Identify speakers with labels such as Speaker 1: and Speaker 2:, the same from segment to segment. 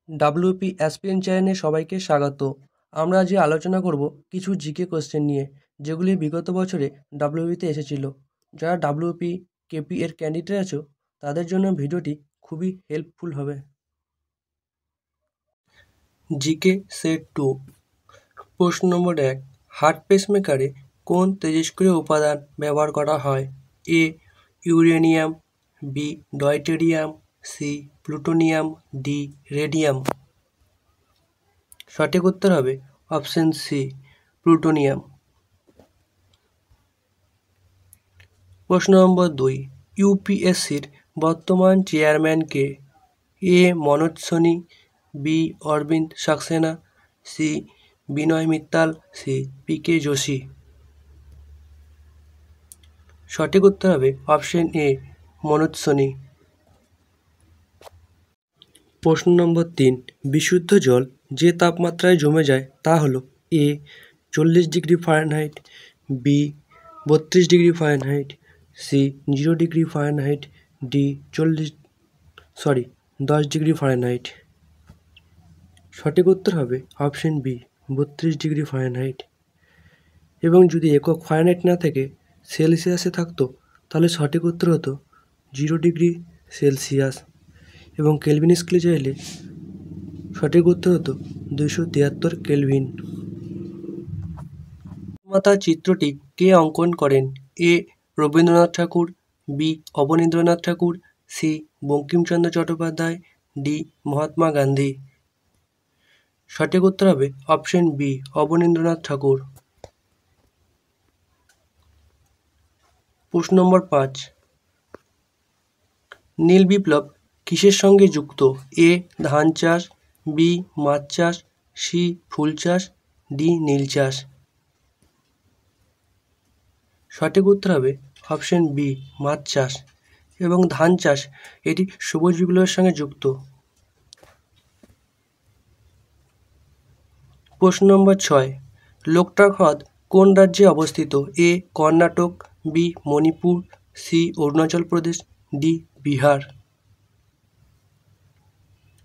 Speaker 1: WP SPN চ্যানেলে সবাইকে স্বাগত। আমরা আজ আলোচনা করব কিছু জিকে কোশ্চেন নিয়ে, যেগুলি বিগত বছরে ডাব্লিউপিতে এসেছিল। যারা ডাব্লিউপি কেপি এর ক্যান্ডিডেট আছো, তাদের জন্য ভিডিওটি খুবই হেল্পফুল হবে। জিকে সেট 2, প্রশ্ন নম্বর 1, হার্ট পেসমেকারে কোন তেজস্ক্রিয় উপাদান ব্যবহার করা হয়? A uranium, B deuterium, C plutonium, D radium. সঠিক উত্তর হবে অপশন সি, প্লুটোনিয়াম। প্রশ্ন নম্বর 2, ইউপিএসসির বর্তমান চেয়ারম্যান কে? A Manoj Soni, B Arvind Saxena, C Vinay Mittal, C PK. Joshi. সঠিক উত্তর হবে অপশন এ, মনোজ সোনি। প্রশ্ন নম্বর 3, বিশুদ্ধ জল যে তাপমাত্রায় জমে যায় তা হলো A 40 degree Fahrenheit, B 32 degree Fahrenheit, C 0 degree Fahrenheit, D 10 degree Fahrenheit. সঠিক উত্তর হবে অপশন বি, 32 ডিগ্রি ফারেনহাইট। এবং যদি একক ফারেনহাইট না থেকে সেলসিয়াসে থাকতো, তাহলে সঠিক উত্তর হতো 0 ডিগ্রি সেলসিয়াস। এবং কেলভিন স্কেলে চাইলে সঠিক উত্তর হতো 273 কেলভিন। মাতা চিত্রটি কে অঙ্কন করেন? এ রবীন্দ্রনাথ ঠাকুর, বি অবনীন্দ্রনাথ ঠাকুর, সি বঙ্কিমচন্দ্র চট্টোপাধ্যায়, ডি মহাত্মা গান্ধী। সঠিক উত্তর হবে অপশন বি, অবনীন্দ্রনাথ ঠাকুর। প্রশ্ন নম্বর 5, নীল বিপ্লব কিসের সঙ্গে যুক্ত? এ ধান চাষ, বি মাছ চাষ, সি ফুল চাষ, ডি নীল চাষ। সঠিক উত্তর হবে অপশন বি, মাছ চাষ এবং ধান চাষ, এটি সবুজ বিপ্লবের সঙ্গে যুক্ত। প্রশ্ন নম্বর 6, লোকটাক হ্রদ কোন রাজ্যে অবস্থিত? এ Karnataka, B Manipur, C Arunachal Pradesh, D Bihar.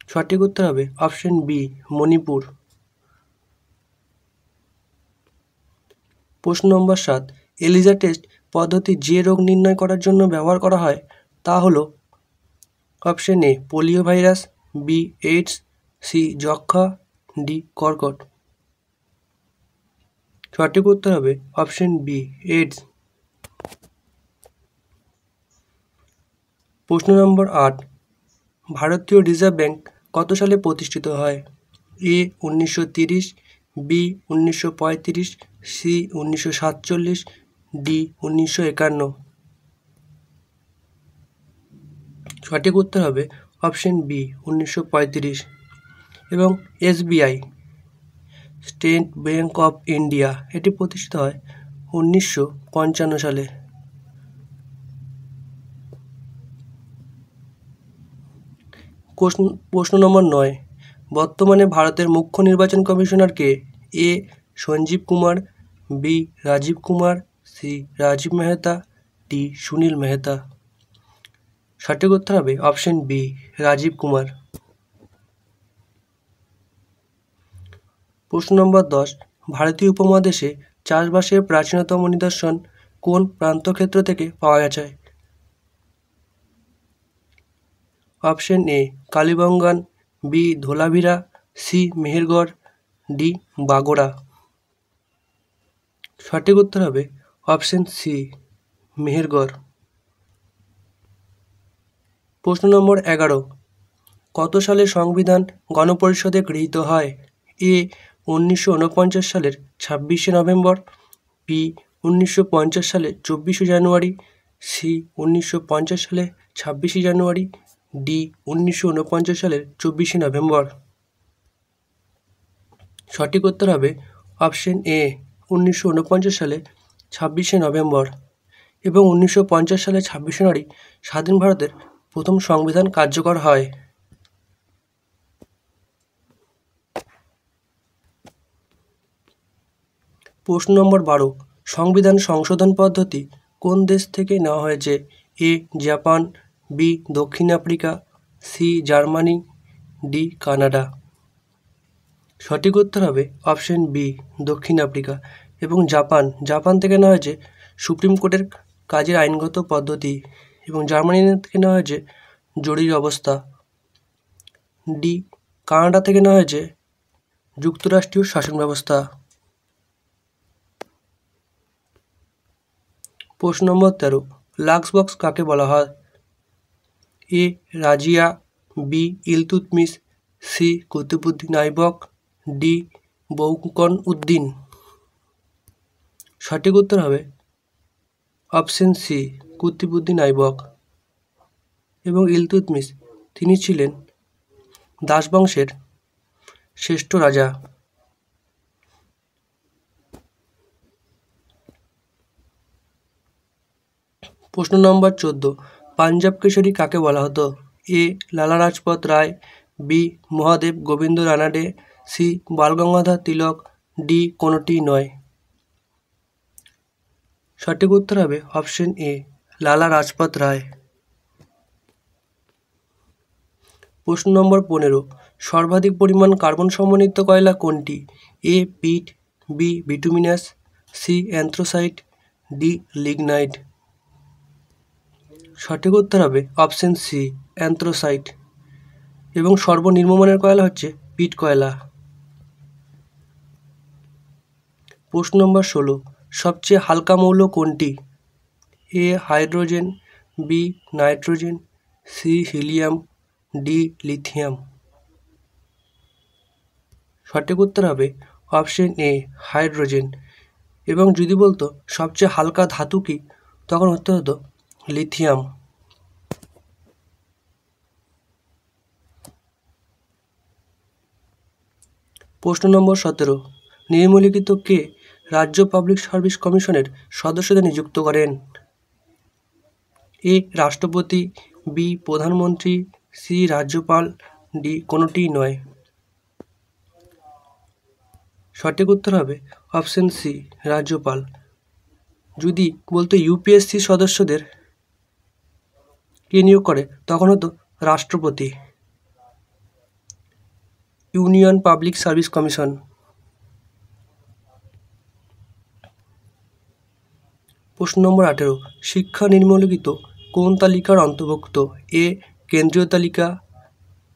Speaker 1: সঠিক উত্তর হবে অপশন বি, মণিপুর। প্রশ্ন নম্বর 7, এলিজা টেস্ট পদ্ধতি যে রোগ নির্ণয় করার জন্য ব্যবহার করা হয় তা হলো option A polio virus, B AIDS, C যক্ষ্মা, ডি কর্কট। সঠিক উত্তর হবে অপশন বি, এইডস। প্রশ্ন নম্বর 8, ভারতীয় রিজার্ভ ব্যাঙ্ক কত সালে প্রতিষ্ঠিত হয়? এ 1930, বি 1935, সি 1947, ডি 1951। সঠিক উত্তর হবে অপশন বি, 1935। এবং SBI, state bank of India, এটি প্রতিষ্ঠিত হয় 1955 সালে। প্রশ্ন নম্বর 9, বর্তমানে ভারতের মুখ্য নির্বাচন কমিশনার কে? A Sanjeev Kumar, B Rajiv Kumar, C Rajiv Mehta, D Sunil Mehta. সঠিক উত্তর হবে অপশন বি, রাজীব কুমার। প্রশ্ন নম্বর 10, ভারতীয় উপমহাদেশে চাষবাসের প্রাচীনতম নিদর্শন কোন প্রান্তক্ষেত্র থেকে পাওয়া যায়? Option A Kalibangan, B Dholavira, C Mehrgarh, D Bagor. সঠিক উত্তর হবে অপশন সি, মেহেরগড়। প্রশ্ন নম্বর 11, কত সালে সংবিধান গণপরিষদে গৃহীত হয়? এ 1949 সালের 26শে নভেম্বর, বি 1950 সালে 24শে জানুয়ারি, সি 1950 সালে 26শে জানুয়ারি, ডি 1949 সালের 24শে নভেম্বর। সঠিক উত্তর হবে অপশন এ, 1949 সালে 26শে নভেম্বর। এবং 1950 সালে 26শে জানুয়ারি স্বাধীন ভারতের প্রথম সংবিধান কার্যকর হয়। প্রশ্ন নম্বর 12, সংবিধান সংশোধন পদ্ধতি কোন দেশ থেকে নেওয়া হয়েছে? এ জাপান, বি দক্ষিণ Africa, C Germany, D Canada. সঠিক উত্তর হবে অপশন বি দক্ষিণ আফ্রিকা। এবং জাপান থেকে নেওয়া হয়েছে সুপ্রিম কোর্টের কাজের আইনগত পদ্ধতি। এবং জার্মানি থেকে নেওয়া হয়েছে জরুরি অবস্থা। ডি কানাডা থেকে নেওয়া হয়েছে যুক্তরাষ্ট্রীয় শাসন ব্যবস্থা। প্রশ্ন নম্বর 13, লাক্স বক্স কাকে বলা হয়? A Razia, B Iltutmish, C Qutbuddin Aibak, D বৌকন উদ্দিন। সঠিক উত্তর হবে অপশন সি কুতুবুদ্দিন আইবক। এবং ইলতুৎমিশ তিনি ছিলেন দাস বংশের শ্রেষ্ঠ রাজা। প্রশ্ন নম্বর 14, পাঞ্জাব কেশরী কাকে বলা হতো? এ লালা লাজপত রায়, বি মহাদেব গোবিন্দ রানাডে, সি বালগঙ্গাধর তিলক, ডি কোনোটি নয়। সঠিক উত্তর হবে অপশন এ লালা লাজপত রায়। প্রশ্ন নম্বর 15, সর্বাধিক পরিমাণ কার্বন সমন্বিত কয়লা কোনটি? A peat, B bituminous, C anthracite, D lignite. সঠিক উত্তর হবে অপশন সি অ্যান্থ্রাসাইট। এবং সর্বনিম্নমানের কয়লা হচ্ছে পিট কয়লা। প্রশ্ন নম্বর 16, সবচেয়ে হালকা মৌল কোনটি? A hydrogen, B nitrogen, C helium, D lithium. সঠিক উত্তর হবে অপশন এ হাইড্রোজেন। এবং যদি বলতো সবচেয়ে হালকা ধাতু কি, তখন উত্তর হতো লিথিয়াম। প্রশ্ন নম্বর 17, নিম্নলিখিত কে রাজ্য পাবলিক সার্ভিস কমিশনের সদস্যদের নিযুক্ত করেন? এ রাষ্ট্রপতি, বি প্রধানমন্ত্রী, সি রাজ্যপাল, ডি কোনোটি নয়। সঠিক উত্তর হবে অপশন সি রাজ্যপাল। যদি বলতো ইউপিএসসি সদস্যদের কে নিয়োগ করে, তখন হতো রাষ্ট্রপতি। Union public service commission. প্রশ্ন নম্বর 18, শিক্ষা নিম্নলিখিত কোন তালিকার অন্তর্ভুক্ত? এ কেন্দ্রীয় তালিকা,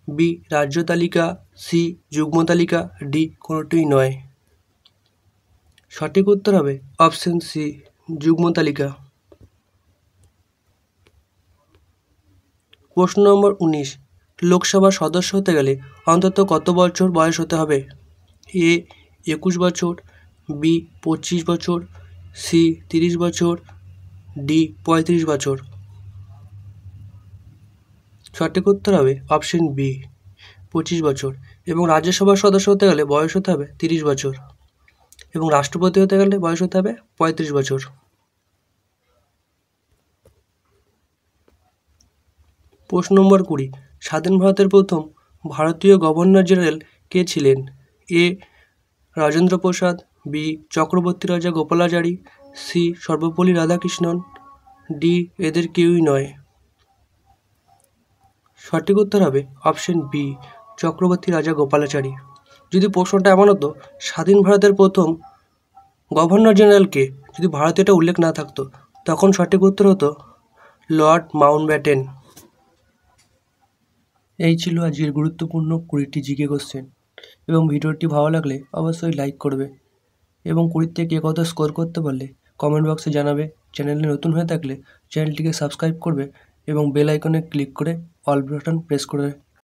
Speaker 1: বি রাজ্য তালিকা, সি যুগ্ম তালিকা, ডি কোনোটিই নয়। সঠিক উত্তর হবে অপশন সি যুগ্ম তালিকা। প্রশ্ন নম্বর 19, লোকসভার সদস্য হতে গেলে অন্তত কত বছর বয়স হতে হবে? এ 21 বছর, বি 25 বছর, সি 30 বছর, ডি 35 বছর। সঠিক উত্তর হবে অপশন বি 25 বছর। এবং রাজ্যসভার সদস্য হতে গেলে বয়স হতে হবে 30 বছর। এবং রাষ্ট্রপতি হতে গেলে বয়স হতে হবে 35 বছর। প্রশ্ন নম্বর 20, স্বাধীন ভারতের প্রথম ভারতীয় গভর্নর জেনারেল কে ছিলেন? এ রাজেন্দ্র প্রসাদ, বি চক্রবর্তী রাজা গোপালাচারী, সি সর্বপল্লী রাধাকৃষ্ণন, ডি এদের কেউই নয়। সঠিক উত্তর হবে অপশন বি চক্রবর্তী রাজা গোপালাচারী। যদি প্রশ্নটা এমন হতো স্বাধীন ভারতের প্রথম গভর্নর জেনারেলকে, যদি ভারতে এটা উল্লেখ না থাকতো, তখন সঠিক উত্তর হতো লর্ড মাউন্টব্যাটেন। এই ছিল আজকের গুরুত্বপূর্ণ 20টি জিকে কোশ্চেন। এবং ভিডিওটি ভালো লাগলে অবশ্যই লাইক করবে। এবং 20 থেকে কত স্কোর করতে পারলে কমেন্ট বক্সে জানাবে। চ্যানেলে নতুন হয়ে থাকলে চ্যানেলটিকে সাবস্ক্রাইব করবে এবং বেল আইকনে ক্লিক করে অল বাটন প্রেস করে